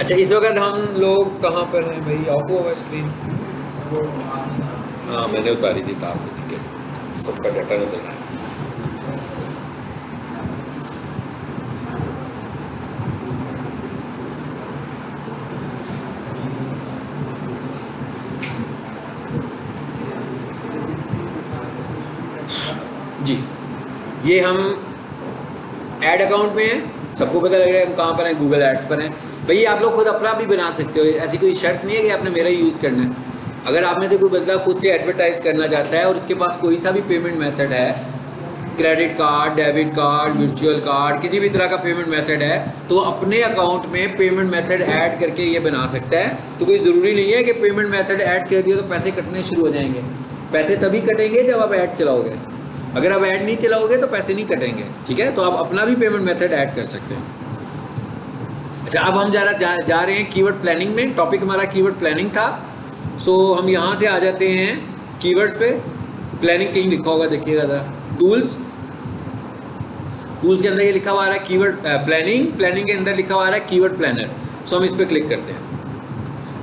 अच्छा, इस वक्त हम लोग कहाँ पर हैं भाई? ऑफ हुआ स्क्रीन? हाँ, मैंने उतारी थी तार, ठीक है, सबका डाटा नजर आया। जी, ये हम ऐड अकाउंट में हैं, सबको पता लग रहा है हम कहाँ पर हैं, गूगल एड्स पर हैं। भैया आप लोग खुद अपना भी बना सकते हो, ऐसी कोई शर्त नहीं है कि आपने मेरा ही यूज़ करना है। अगर आप में से कोई बंदा खुद से एडवर्टाइज करना चाहता है और उसके पास कोई सा भी पेमेंट मेथड है, credit card, debit card, virtual card, किसी भी तरह का पेमेंट मेथड है, तो अपने अकाउंट में पेमेंट मेथड ऐड करके ये बना सकता है। तो कोई ज़रूरी नहीं है कि पेमेंट मेथड ऐड कर दिया तो पैसे कटने शुरू हो जाएंगे। पैसे तभी कटेंगे जब आप ऐड चलाओगे, अगर आप ऐड नहीं चलाओगे तो पैसे नहीं कटेंगे, ठीक है। तो आप अपना भी पेमेंट मेथड ऐड कर सकते हैं। अच्छा, अब हम जा रहे हैं कीवर्ड प्लानिंग में। टॉपिक हमारा कीवर्ड प्लानिंग था। सो हम यहाँ से आ जाते हैं कीवर्ड्स पे। प्लानिंग कहीं लिखा होगा, देखिएगा ज़रा, टूल्स के अंदर ये लिखा हुआ है कीवर्ड प्लानिंग, प्लानिंग के अंदर लिखा हुआ है कीवर्ड प्लानर। सो हम इस पर क्लिक करते हैं।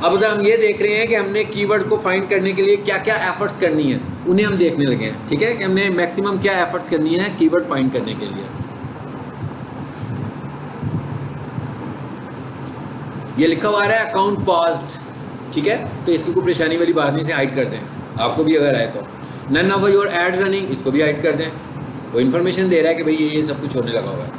अब जब हम ये देख रहे हैं कि हमने कीवर्ड को फाइंड करने के लिए क्या क्या एफर्ट्स करनी है, उन्हें हम देखने लगे हैं, ठीक है, कि हमने मैक्सिमम क्या एफर्ट्स करनी है कीवर्ड फाइंड करने के लिए। ये लिखा हुआ है अकाउंट पॉज्ड, ठीक है, तो इसकी कोई परेशानी वाली बात नहीं, से हाइड कर दें। आपको भी अगर आए तो none of your ads running, इसको भी हाइड कर दें। वो इन्फॉर्मेशन दे रहा है कि भाई ये सब कुछ होने लगा हुआ है।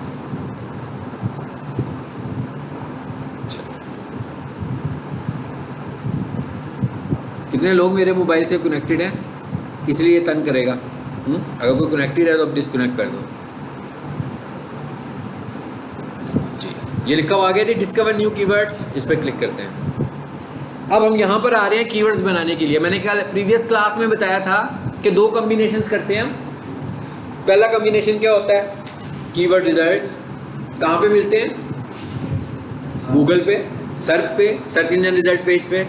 कितने लोग मेरे मोबाइल से कनेक्टेड हैं, इसलिए तंग करेगा। अगर कोई कनेक्टेड है तो अब डिस्कनेक्ट कर दो। जी, ये लिखा हुआ आ गया थी डिस्कवर न्यू कीवर्ड्स, इस पर क्लिक करते हैं। अब हम यहाँ पर आ रहे हैं कीवर्ड्स बनाने के लिए। मैंने कल प्रीवियस क्लास में बताया था कि दो कॉम्बिनेशंस करते हैं हम। पहला कॉम्बिनेशन क्या होता है, कीवर्ड रिजल्ट्स कहाँ पे मिलते हैं? गूगल पे, सर्च इंजन रिजल्ट पेज पे,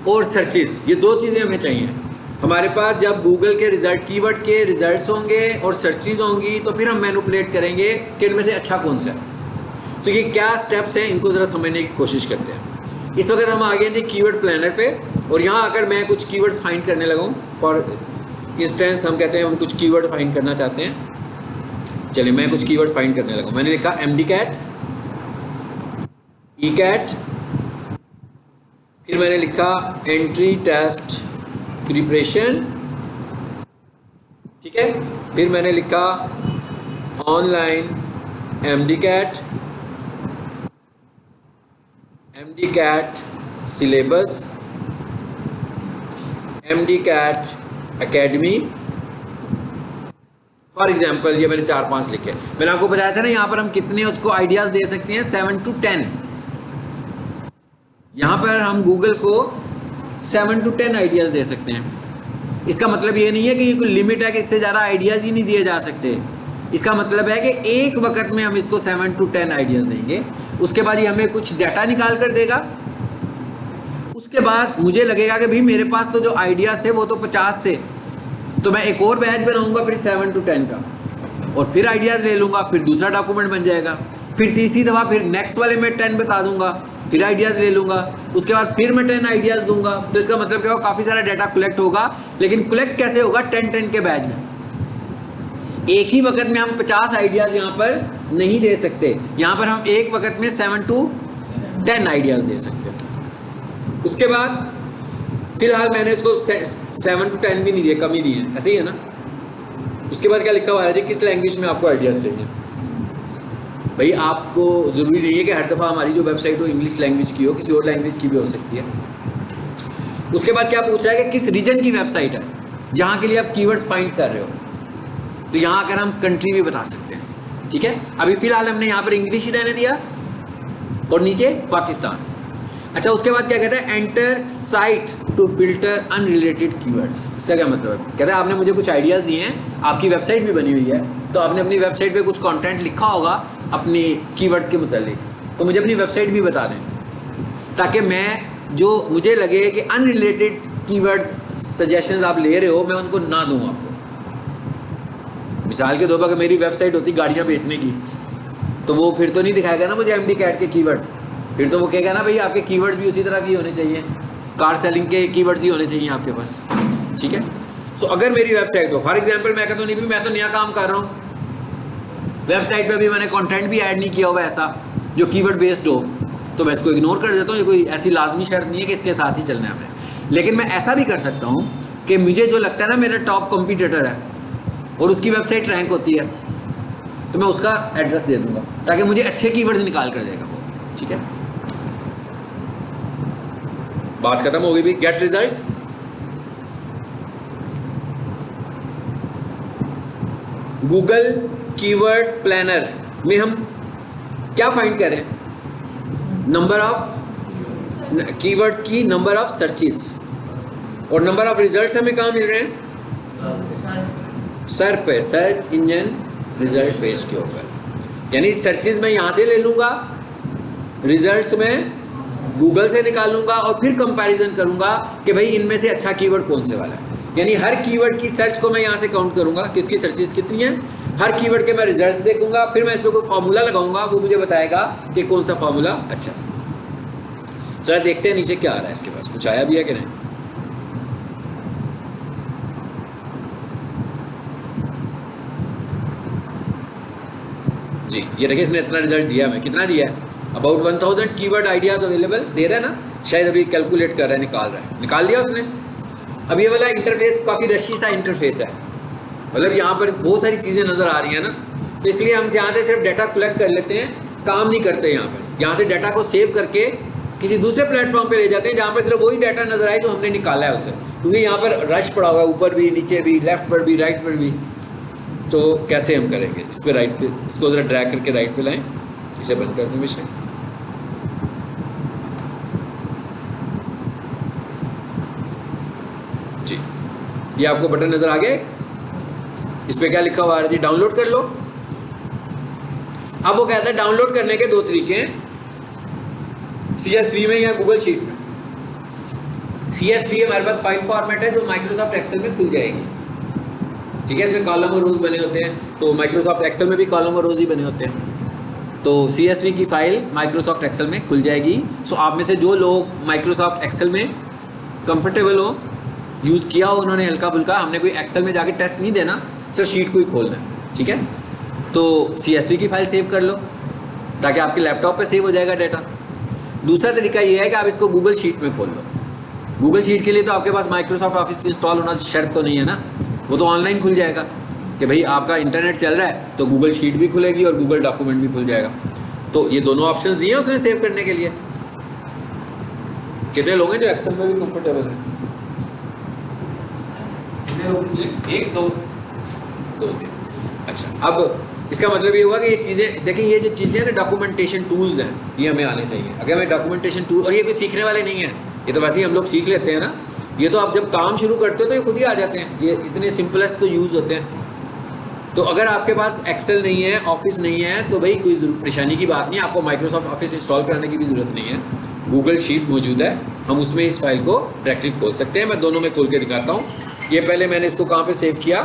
और सर्चेस। ये दो चीज़ें हमें चाहिए हमारे पास। जब गूगल के रिजल्ट, कीवर्ड के रिजल्ट्स होंगे और सर्चेस होंगी, तो फिर हम मैनिपुलेट करेंगे कि इनमें से अच्छा कौन सा है। तो ये क्या स्टेप्स हैं, इनको ज़रा समझने की कोशिश करते हैं। इस वक्त हम आ गए थे कीवर्ड प्लानर पे, और यहाँ आकर मैं कुछ कीवर्ड्स फाइंड करने लगा हूँ। फॉर इंस्टेंस हम कहते हैं हम कुछ कीवर्ड फाइंड करना चाहते हैं। चलिए, मैं कुछ कीवर्ड्स फाइंड करने लगा हूँ। मैंने लिखा MD कैट, ई कैट, फिर मैंने लिखा एंट्री टेस्ट प्रिपरेशन, ठीक है, फिर मैंने लिखा online MD CAT syllabus, MD CAT academy. For example ये मैंने 4-5 लिखे। मैंने आपको बताया था ना, यहाँ पर हम कितने उसको आइडियाज़ दे सकते हैं, 7 to 10। यहाँ पर हम गूगल को 7 to 10 आइडियाज़ दे सकते हैं। इसका मतलब ये नहीं है कि ये कोई लिमिट है कि इससे ज़्यादा आइडियाज़ ही नहीं दिए जा सकते। इसका मतलब है कि एक वक्त में हम इसको 7 to 10 आइडियाज़ देंगे, उसके बाद ये हमें कुछ डाटा निकाल कर देगा। उसके बाद मुझे लगेगा कि भाई मेरे पास तो जो आइडियाज़ थे वो तो 50 थे, तो मैं एक और बैच बनाऊंगा फिर 7 to 10 का, और फिर आइडियाज़ ले लूँगा, फिर दूसरा डॉक्यूमेंट बन जाएगा। फिर तीसरी दफ़ा फिर नेक्स्ट वाले में 10 बता दूंगा, फिर आइडियाज़ ले लूँगा, उसके बाद फिर मैं 10 आइडियाज़ दूंगा। तो इसका मतलब क्या होगा, काफ़ी सारा डाटा कलेक्ट होगा। लेकिन कलेक्ट कैसे होगा? 10-10 के बैच में। एक ही वक्त में हम 50 आइडियाज़ यहाँ पर नहीं दे सकते। यहाँ पर हम एक वक्त में 7 to 10 आइडियाज़ दे सकते हैं। उसके बाद फिलहाल मैंने इसको 7 to 10 भी नहीं दिए, कम ही दिए, ऐसे ही है ना। उसके बाद क्या लिखा हुआ है जी, किस लैंग्वेज में आपको आइडियाज़ चाहिए? भाई आपको ज़रूरी नहीं है कि हर दफ़ा हमारी जो वेबसाइट हो इंग्लिश लैंग्वेज की हो, किसी और लैंग्वेज की भी हो सकती है। उसके बाद क्या पूछ रहा है कि किस रीजन की वेबसाइट है जहाँ के लिए आप कीवर्ड्स फाइंड कर रहे हो। तो यहाँ आकर हम कंट्री भी बता सकते हैं, ठीक है। अभी फ़िलहाल हमने यहाँ पर इंग्लिश ही रहने दिया, और नीचे पाकिस्तान। अच्छा, उसके बाद क्या कहता है, enter site to filter unrelated keywords. इसका क्या मतलब है? कहता है आपने मुझे कुछ आइडियाज़ दिए हैं, आपकी वेबसाइट भी बनी हुई है, तो आपने अपनी वेबसाइट पे कुछ कंटेंट लिखा होगा अपनी कीवर्ड्स के मुतालिक, तो मुझे अपनी वेबसाइट भी बता दें, ताकि मैं जो मुझे लगे कि अनरिलेटेड कीवर्ड्स सजेशंस आप ले रहे हो, मैं उनको ना दूँ आपको। मिसाल के तौर पर अगर मेरी वेबसाइट होती गाड़ियाँ बेचने की, तो वो फिर तो नहीं दिखाएगा ना मुझे MD कैट के कीवर्ड्स, फिर तो वो कहेगा ना भाई आपके कीवर्ड्स भी उसी तरह की होने चाहिए, कार सेलिंग के कीवर्ड्स ही होने चाहिए आपके पास, ठीक है। सो अगर मेरी वेबसाइट हो, फॉर एग्जांपल मैं कहता हूँ नहीं भी मैं तो नया काम कर रहा हूँ, वेबसाइट पे भी मैंने कंटेंट भी ऐड नहीं किया हुआ ऐसा जो कीवर्ड बेस्ड हो, तो मैं इसको इग्नोर कर देता हूँ। ये कोई ऐसी लाजमी शर्त नहीं है कि इसके साथ ही चलना है हमें। लेकिन मैं ऐसा भी कर सकता हूँ कि मुझे जो लगता है ना मेरा टॉप कॉम्पिटिटर है और उसकी वेबसाइट रैंक होती है, तो मैं उसका एड्रेस दे दूंगा ताकि मुझे अच्छे कीवर्ड्स निकाल कर देगा वो, ठीक है। बात खत्म हो गई भी। Get results, Google keyword planner में हम क्या फाइंड कर रहे हैं? नंबर ऑफ कीवर्ड्स की नंबर ऑफ सर्चेस, और नंबर ऑफ रिजल्ट्स हमें कहाँ मिल रहे हैं? सर पे, सर्च इंजन रिजल्ट पेज के ऊपर। यानी सर्चेस मैं यहाँ से ले लूँगा, रिजल्ट्स में गूगल से निकालूंगा और फिर कंपैरिजन करूंगा कि भाई इनमें से अच्छा कीवर्ड कौन से वाला है। यानी हर कीवर्ड की सर्च को मैं यहाँ से काउंट करूंगा कि उसकी सर्चेस कितनी है, हर कीवर्ड के मैं रिजल्ट्स देखूंगा, फिर मैं इस पर कोई फार्मूला लगाऊंगा, वो मुझे बताएगा कि कौन सा फार्मूला अच्छा। चलो देखते हैं नीचे क्या आ रहा है, इसके पास कुछ आया भी है कि नहीं। जी ये देखिए इसने इतना रिजल्ट दिया, हमें कितना दिया है? अबाउट 1000 कीवर्ड आइडियाज अवेलेबल दे रहा है ना, शायद अभी कैलकुलेट कर रहा है, निकाल दिया उसने। अब ये वाला इंटरफेस काफ़ी रशी सा इंटरफेस है, मतलब यहाँ पर बहुत सारी चीज़ें नज़र आ रही हैं ना, तो इसलिए हम यहाँ से सिर्फ डाटा कलेक्ट कर लेते हैं, काम नहीं करते यहाँ पर। यहाँ से डाटा को सेव करके किसी दूसरे प्लेटफॉर्म पे ले जाते हैं जहाँ पर सिर्फ वही डाटा नज़र आए जो हमने निकाला है उससे, क्योंकि यहाँ पर रश पड़ा हुआ है, ऊपर भी, नीचे भी, लेफ्ट पर भी, राइट पर भी। तो कैसे हम करेंगे? इस पर राइट पे, इसको ज़रा ड्रैग करके राइट पे लाएँ, इसे बंद कर दें विषय। जी ये आपको बटन नज़र आ गया, इस पर क्या लिखा हुआ है जी? डाउनलोड कर लो। अब वो कहता है डाउनलोड करने के 2 तरीके हैं, CSV में या गूगल शीट में। CSV हमारे पास फाइल फॉर्मेट है जो माइक्रोसॉफ्ट एक्सेल में खुल जाएगी, ठीक है। इसमें कॉलम और रोज बने होते हैं, तो माइक्रोसॉफ्ट एक्सेल में भी कॉलम और रोज ही बने होते हैं। तो CSV की फाइल माइक्रोसॉफ्ट एक्सेल में खुल जाएगी। सो आप में से जो लोग माइक्रोसॉफ्ट एक्सेल में कंफर्टेबल हो, यूज़ किया हो उन्होंने हल्का फुल्का, हमने कोई एक्सेल में जाके टेस्ट नहीं देना, सिर्फ शीट को ही खोलना है, ठीक है। तो CSV की फाइल सेव कर लो ताकि आपके लैपटॉप पे सेव हो जाएगा डाटा। दूसरा तरीका ये है कि आप इसको गूगल शीट में खोल लो। गूगल शीट के लिए तो आपके पास माइक्रोसॉफ्ट ऑफिस इंस्टॉल होना शर्त तो नहीं है ना, वो तो ऑनलाइन खुल जाएगा कि भाई आपका इंटरनेट चल रहा है तो गूगल शीट भी खुलेगी और गूगल डॉक्यूमेंट भी खुल जाएगा। तो ये दोनों ऑप्शंस दिए उसने सेव करने के लिए। कितने लोग हैं जो एक्सेल में भी कंफर्टेबल हैं? कितने लोग? 1 2 3। अच्छा, अब इसका मतलब ये हुआ कि ये चीज़ें देखिए, ये जो चीज़ें हैं ना डॉक्यूमेंटेशन टूल्स हैं, ये हमें आने चाहिए। अगर हमें डॉक्यूमेंटेशन टूल, और ये कोई सीखने वाले नहीं है, ये तो वैसे ही हम लोग सीख लेते हैं ना, ये तो आप जब काम शुरू करते हो तो ये खुद ही आ जाते हैं, ये इतने सिंपलेस्ट तो यूज़ होते हैं। तो अगर आपके पास एक्सेल नहीं है, ऑफिस नहीं है, तो भाई कोई परेशानी की बात नहीं, आपको माइक्रोसॉफ्ट ऑफिस इंस्टॉल कराने की भी ज़रूरत नहीं है। गूगल शीट मौजूद है, हम उसमें इस फाइल को डायरेक्टली खोल सकते हैं। मैं दोनों में खोल के दिखाता हूँ। ये पहले मैंने इसको कहाँ पे सेव किया,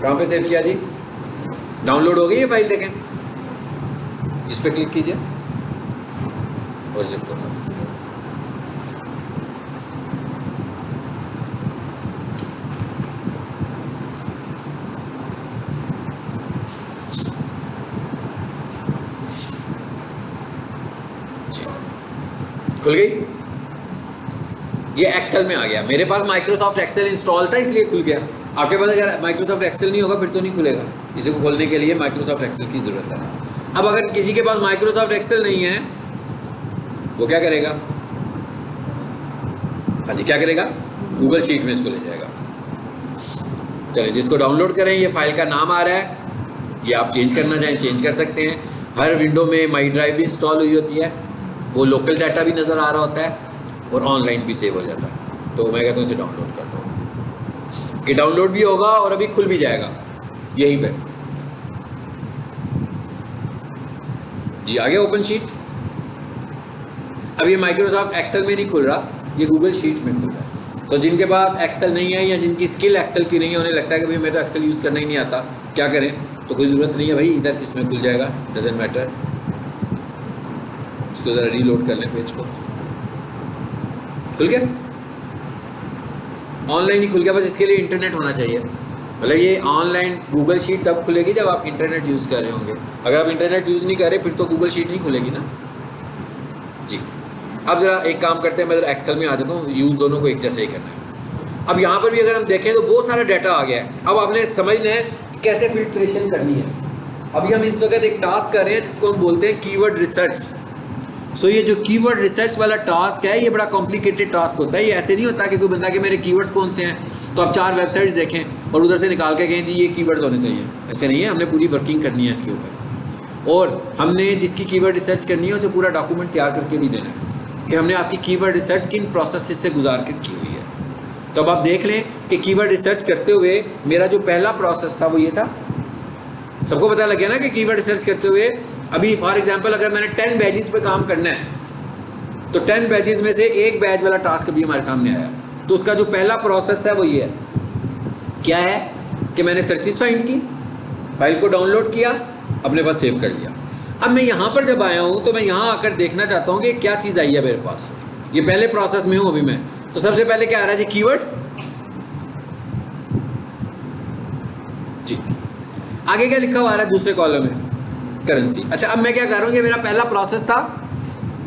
कहाँ पे सेव किया जी? डाउनलोड हो गई ये फाइल, देखें, इस पर क्लिक कीजिए और इसे खोलना। खुल गई, ये एक्सेल में आ गया। मेरे पास माइक्रोसॉफ्ट एक्सेल इंस्टॉल था इसलिए खुल गया। आपके पास अगर माइक्रोसॉफ्ट एक्सेल नहीं होगा फिर तो नहीं खुलेगा। इसे को खोलने के लिए माइक्रोसॉफ्ट एक्सेल की ज़रूरत है। अब अगर किसी के पास माइक्रोसॉफ्ट एक्सेल नहीं है वो क्या करेगा? हाँ जी, क्या करेगा? गूगल शीट में इसको ले जाएगा। चलिए, जिसको डाउनलोड करें, ये फाइल का नाम आ रहा है, ये आप चेंज करना चाहें चेंज कर सकते हैं। हर विंडो में माई ड्राइव भी इंस्टॉल हुई होती है, वो लोकल डाटा भी नज़र आ रहा होता है और ऑनलाइन भी सेव हो जाता है। तो मैं कहता हूँ इसे डाउनलोड कर लो। ये डाउनलोड भी होगा और अभी खुल भी जाएगा यहीं पे। जी आ गया ओपन शीट। अब ये माइक्रोसॉफ्ट एक्सेल में नहीं खुल रहा, ये गूगल शीट में खुल रहा है। तो जिनके पास एक्सेल नहीं है या जिनकी स्किल एक्सेल की नहीं है, उन्हें लगता है कि भाई मैं तो एक्सेल यूज़ करना ही नहीं आता, क्या करें? तो कोई ज़रूरत नहीं है भाई, इधर इसमें खुल जाएगा, डजेंट मैटर। इसको ज़रा रीलोड कर लें पेज को। खुल गया, ऑनलाइन ही खुल गया, बस इसके लिए इंटरनेट होना चाहिए। मतलब ये ऑनलाइन गूगल शीट तब खुलेगी जब आप इंटरनेट यूज़ कर रहे होंगे। अगर आप इंटरनेट यूज़ नहीं कर रहे फिर तो गूगल शीट नहीं खुलेगी ना जी। अब ज़रा एक काम करते हैं, मैं ज़रा एक्सेल में आ जाता हूँ, यूज़ दोनों को एक जैसे ही करना है। अब यहाँ पर भी अगर हम देखें तो बहुत सारा डाटा आ गया है। अब आपने समझना है कैसे फिल्ट्रेशन करनी है। अभी हम इस वक्त एक टास्क कर रहे हैं जिसको हम बोलते हैं कीवर्ड रिसर्च। सो ये जो कीवर्ड रिसर्च वाला टास्क है ये बड़ा कॉम्प्लिकेटेड टास्क होता है। ये ऐसे नहीं होता कि कोई बंदा कि मेरे कीवर्ड्स कौन से हैं तो आप 4 वेबसाइट्स देखें और उधर से निकाल के कहें जी ये कीवर्ड्स होने चाहिए। ऐसे नहीं है, हमने पूरी वर्किंग करनी है इसके ऊपर, और हमने जिसकी कीवर्ड रिसर्च करनी है उसे पूरा डॉक्यूमेंट तैयार करके भी देना है कि हमने आपकी कीवर्ड रिसर्च किन प्रोसेस से गुजार कर की हुई है। तो अब आप देख लें कि कीवर्ड रिसर्च करते हुए मेरा जो पहला प्रोसेस था वो ये था। सबको पता लग गया ना कि कीवर्ड रिसर्च करते हुए अभी फॉर एग्जांपल अगर मैंने 10 बैचेस पे काम करना है तो 10 बैचेस में से एक बैच वाला टास्क अभी हमारे सामने आया, तो उसका जो पहला प्रोसेस है वो ये है, क्या है कि मैंने सर्चेस फाइंड की, फाइल को डाउनलोड किया, अपने पास सेव कर लिया। अब मैं यहाँ पर जब आया हूँ तो मैं यहाँ आकर देखना चाहता हूँ कि क्या चीज़ आई है मेरे पास। ये पहले प्रोसेस में हूँ अभी मैं, तो सबसे पहले क्या आ रहा है जी, कीवर्ड। जी आगे क्या लिखा हुआ आ रहा है दूसरे कॉलम में, करेंसी। अच्छा अब मैं क्या कर रहा हूँ, ये मेरा पहला प्रोसेस था।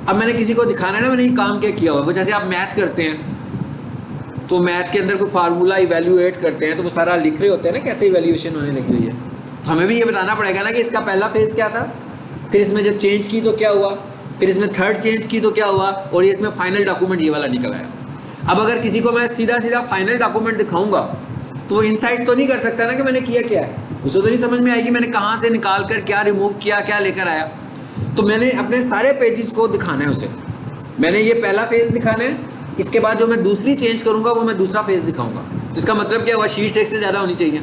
अब मैंने किसी को दिखाना है ना मैंने ये काम क्या किया हुआ। वो जैसे आप मैथ करते हैं तो मैथ के अंदर कोई फार्मूला इवेल्युएट करते हैं तो वो सारा लिख रहे होते हैं ना कैसे इवेल्युएशन होने लगी हुई है। हमें भी ये बताना पड़ेगा ना कि इसका पहला फेज़ क्या था, फिर इसमें जब चेंज की तो क्या हुआ, फिर इसमें थर्ड चेंज की तो क्या हुआ, और ये इसमें फाइनल डॉक्यूमेंट ये वाला निकल आया। अब अगर किसी को मैं सीधा सीधा फाइनल डॉक्यूमेंट दिखाऊंगा तो वो इनसाइट तो नहीं कर सकता ना कि मैंने किया क्या है। उसे तो नहीं समझ में आएगी मैंने कहाँ से निकाल कर क्या रिमूव किया, क्या लेकर आया। तो मैंने अपने सारे पेजेस को दिखाना है उसे। मैंने ये पहला फेज़ दिखाना है, इसके बाद जो मैं दूसरी चेंज करूँगा वो मैं दूसरा फेज़ दिखाऊंगा। जिसका मतलब क्या हुआ, शीट्स एक से ज़्यादा होनी चाहिए,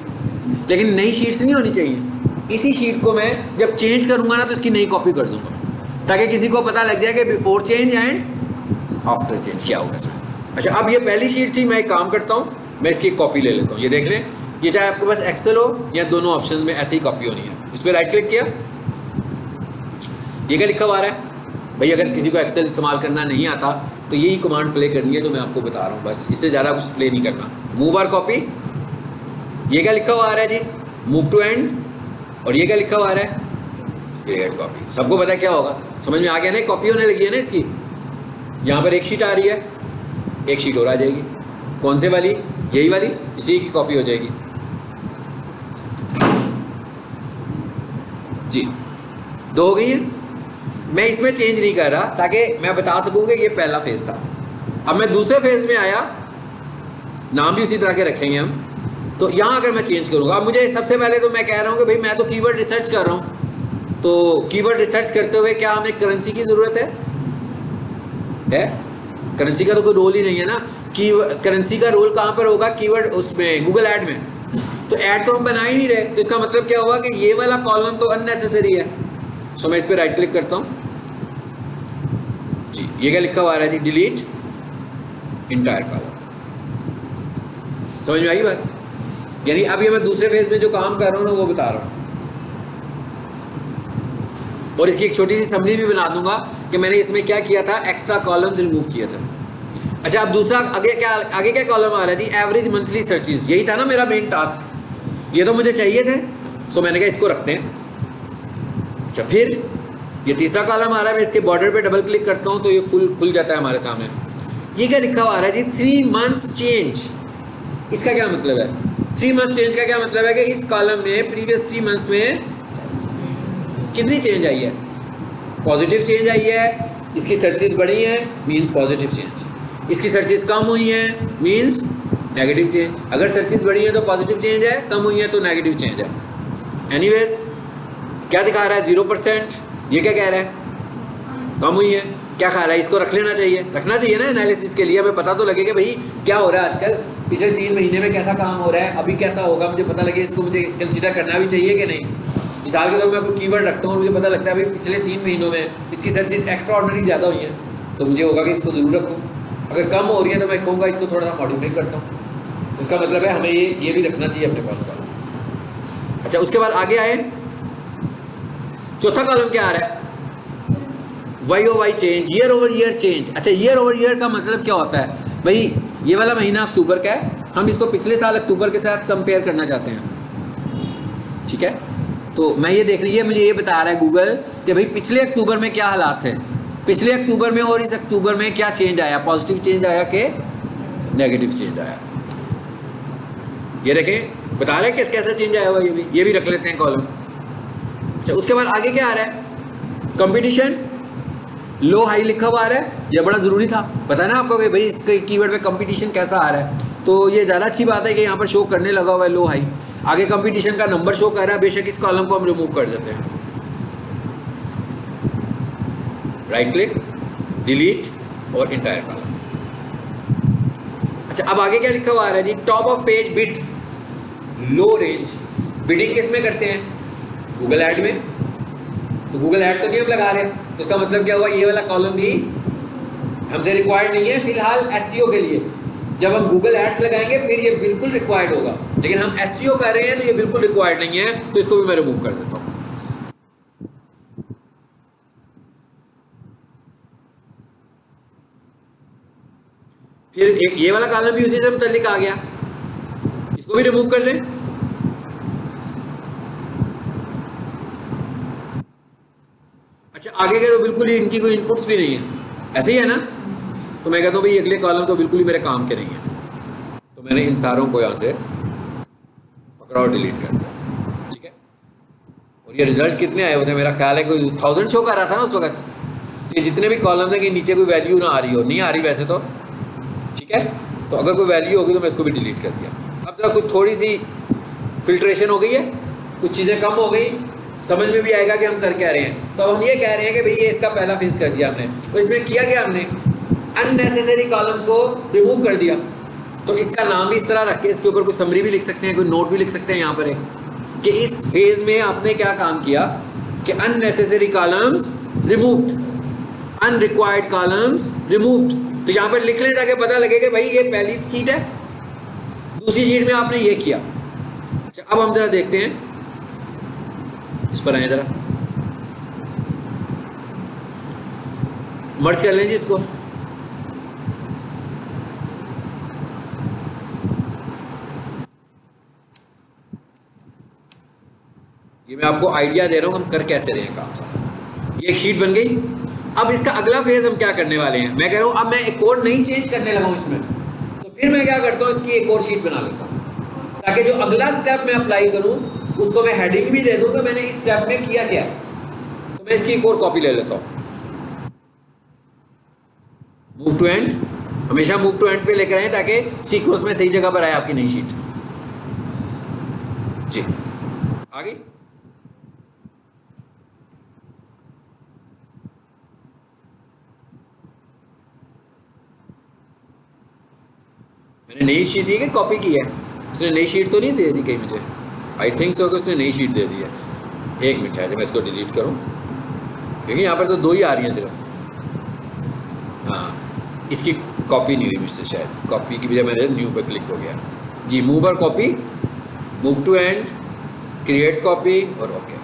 लेकिन नई शीट्स नहीं होनी चाहिए। इसी शीट को मैं जब चेंज करूँगा ना तो इसकी नई कॉपी कर दूँगा ताकि किसी को पता लग जाए कि before change and after change क्या होगा इसमें। अच्छा अब ये पहली शीट थी, मैं एक काम करता हूँ, मैं इसकी एक कॉपी ले लेता हूँ। ये देख लें, ये चाहे आपके पास एक्सेल हो या दोनों ऑप्शंस में ऐसे ही कॉपी होनी है। इस पर राइट क्लिक किया, ये क्या लिखा हुआ है भाई, अगर किसी को एक्सेल इस्तेमाल करना नहीं आता तो यही कमांड प्ले करनी है जो मैं आपको बता रहा हूँ, बस इससे ज़्यादा कुछ प्ले नहीं करना। मूव आर कॉपी, ये क्या लिखा हुआ आ रहा है जी, मूव टू एंड, और ये क्या लिखा हुआ आ रहा है, क्रिएट कॉपी। सबको पता है क्या होगा, समझ में आ गया ना, कॉपी होने लगी है ना इसकी। यहाँ पर एक शीट आ रही है, एक शीट और आ जाएगी, कौन से वाली, यही वाली, इसी की कॉपी हो जाएगी जी। 2 हो गई है। मैं इसमें चेंज नहीं कर रहा ताकि मैं बता सकूँ कि ये पहला फेज़ था। अब मैं दूसरे फेज़ में आया, नाम भी उसी तरह के रखेंगे हम। तो यहाँ अगर मैं चेंज करूँगा, अब मुझे सबसे पहले तो मैं कह रहा हूँ कि भाई मैं तो कीवर्ड रिसर्च कर रहा हूँ, तो कीवर्ड रिसर्च करते हुए क्या हमें करेंसी की ज़रूरत है? करेंसी का तो कोई रोल ही नहीं है ना। की करेंसी का रोल कहाँ पर होगा, कीवर्ड उसमें गूगल ऐड में। तो ऐड तो हम बना ही नहीं रहे, तो इसका मतलब क्या हुआ कि ये वाला कॉलम तो अननेसेसरी है। सो मैं इस पर राइट क्लिक करता हूँ जी। ये क्या लिखा हुआ आ रहा है जी, डिलीट इंटायर कॉलम। समझ में आई बात? यानी अब ये मैं दूसरे फेज में जो काम कर रहा हूँ ना वो बता रहा हूँ, और इसकी एक छोटी सी समरी भी बना दूंगा कि मैंने इसमें क्या किया था, एक्स्ट्रा कॉलम्स रिमूव किया था। अच्छा अब दूसरा आगे क्या कॉलम आ रहा है जी, एवरेज मंथली सर्चेज। यही था ना मेरा मेन टास्क, ये तो मुझे चाहिए थे। सो मैंने कहा इसको रखते हैं। अच्छा फिर ये तीसरा कॉलम आ रहा है, मैं इसके बॉर्डर पे डबल क्लिक करता हूँ तो ये खुल जाता है हमारे सामने। ये क्या लिखा हुआ आ रहा है जी, 3 मंथ्स चेंज। इसका क्या मतलब है, 3 मंथ्स चेंज का क्या मतलब है कि इस कॉलम में प्रीवियस 3 मंथ्स में कितनी चेंज आई है, पॉजिटिव चेंज आई है। इसकी सर्चेज बढ़ी है मीन्स पॉजिटिव चेंज, इसकी सर्चेज कम हुई हैं मीन्स नेगेटिव चेंज। अगर सर्चेज बढ़ी है तो पॉजिटिव चेंज है, कम हुई है तो नेगेटिव चेंज है। एनीवेज क्या दिखा रहा है, 0%। ये क्या कह रहा है, कम हुई है। क्या खा रहा है, इसको रख लेना चाहिए, रखना चाहिए ना एनालिसिस के लिए। हमें पता तो लगे कि भाई क्या हो रहा है आजकल, पिछले 3 महीने में कैसा काम हो रहा है, अभी कैसा होगा, मुझे पता लगे। इसको मुझे कंसिडर करना भी चाहिए कि नहीं। मिसाल के तौर पर मैं कोई कीवर्ड रखता हूँ, मुझे पता लगता है भाई पिछले 3 महीनों में इसकी सर्चेज एक्स्ट्रा ऑर्डिनरी ज़्यादा हुई हैं, तो मुझे होगा कि इसको ज़रूर रखूँ। अगर कम हो रही है तो मैं कहूँगा इसको थोड़ा सा मॉडिफाई करता हूँ। तो इसका मतलब है हमें ये भी रखना चाहिए अपने पास कॉलम। अच्छा उसके बाद आगे आए, चौथा कॉलम क्या आ रहा है, YOY change, year over year change. अच्छा, ईयर ओवर ईयर का मतलब क्या होता है भाई? ये वाला महीना अक्टूबर का है, हम इसको पिछले साल अक्टूबर के साथ कंपेयर करना चाहते हैं, ठीक है? तो मैं ये देख लीजिए, मुझे ये बता रहा है गूगल कि भाई पिछले अक्टूबर में क्या हालात थे, पिछले अक्टूबर में और इस अक्टूबर में क्या चेंज आया, पॉजिटिव चेंज आया कि नेगेटिव चेंज आया। ये देखें, बता रहे हैं किस कैसे चेंज आया हुआ, ये भी रख लेते हैं कॉलम। अच्छा, उसके बाद आगे क्या आ रहा है? कंपटीशन, लो हाई लिखा हुआ आ रहा है। ये बड़ा ज़रूरी था, पता है ना आपको कि भाई इसके कीवर्ड पे कंपटीशन कैसा आ रहा है, तो ये ज़्यादा अच्छी बात है कि यहाँ पर शो करने लगा हुआ है लो हाई। आगे कंपटीशन का नंबर शो कर रहा है, बेशक इस कॉलम को हम रिमूव कर देते हैं, राइट क्लिक, डिलीट और इंटायर कॉलम। अच्छा, अब आगे क्या लिखा हुआ आ रहा है जी? Top of page bid low range. Bidding किस में करते हैं? गूगल ऐड में। तो गूगल ऐड तो नहीं हम लगा रहे, तो इसका मतलब क्या हुआ? ये वाला कॉलम भी हमसे रिक्वायर्ड नहीं है फिलहाल एसईओ के लिए। जब हम गूगल एड्स लगाएंगे फिर ये बिल्कुल रिक्वायर्ड होगा, लेकिन हम एसईओ कर रहे हैं तो ये बिल्कुल रिक्वायर्ड नहीं है, तो इसको भी मैं रिमूव कर देता हूँ। फिर एक ये वाला कॉलम भी उसी से मुतल्लिक आ गया, इसको भी रिमूव कर दें। अच्छा, आगे के तो बिल्कुल ही इनकी कोई इनपुट्स भी नहीं है, ऐसे ही है ना? तो मैं कहता हूँ भाई अगले कॉलम तो बिल्कुल ही मेरे काम के नहीं है, तो मैंने इन सारों को यहाँ से पकड़ा और डिलीट कर दिया, ठीक है? और ये रिजल्ट कितने आए हुए थे? मेरा ख्याल है कोई 1000 शो कर रहा था ना उस वक्त। ये जितने भी कॉलम्स हैं कि नीचे कोई वैल्यू ना आ रही हो, नहीं आ रही वैसे तो, ठीक है? तो अगर कोई वैल्यू होगी तो मैं इसको भी डिलीट कर दिया। अब जरा कुछ थोड़ी सी फिल्ट्रेशन हो गई है, कुछ चीज़ें कम हो गई, समझ में भी आएगा कि हम कर क्या रहे हैं। तो अब हम ये कह रहे हैं कि भाई ये इसका पहला फेज कर दिया हमने, तो इसमें किया क्या हमने? अननेसेसरी कॉलम्स को रिमूव कर दिया। तो इसका नाम भी इस तरह रख के इसके ऊपर कोई समरी भी लिख सकते हैं, कोई नोट भी लिख सकते हैं यहाँ पर एक, कि इस फेज में आपने क्या काम किया कि unnecessary columns removed, unrequired columns removed. तो यहाँ पर लिख लें ताकि पता लगे कि भाई ये पहली शीट है, दूसरी शीट में आपने ये किया। अच्छा, अब हम जरा देखते हैं, इस पर आए जरा, मर्ज कर लें जी इसको। ये मैं आपको आइडिया दे रहा हूं हम कर कैसे रहे हैं काम सारा। ये एक शीट बन गई। अब इसका अगला फेज हम क्या करने वाले हैं? मैं कह रहा हूं अब मैं एक और नई चेंज करने लगा हूं इसमें, तो फिर मैं क्या करता हूं, इसकी एक और शीट बना लेता हूं ताकि जो अगला स्टेप मैं अप्लाई करूं उसको मैं हेडिंग भी दे दूं कि मैंने इस स्टेप में किया क्या। तो मैं इसकी एक और कॉपी ले लेता हूं। मूव टू एंड, हमेशा मूव टू एंड पे लेकर आए ताकि सीक्वेंस में सही जगह पर आए आपकी नई शीट जी। आ गई? मैंने नई शीट दी कि कॉपी की है? उसने नई शीट तो नहीं दे दी कहीं मुझे, आई थिंक सो कि उसने नई शीट दे दी है। एक मिनट है, जब मैं इसको डिलीट करूं, क्योंकि यहाँ पर तो दो ही आ रही हैं सिर्फ। हाँ, इसकी कॉपी नहीं हुई मुझसे शायद, कॉपी की बजाय मैंने न्यू पर क्लिक हो गया जी। मूव और copy, move to end, create copy और ओके।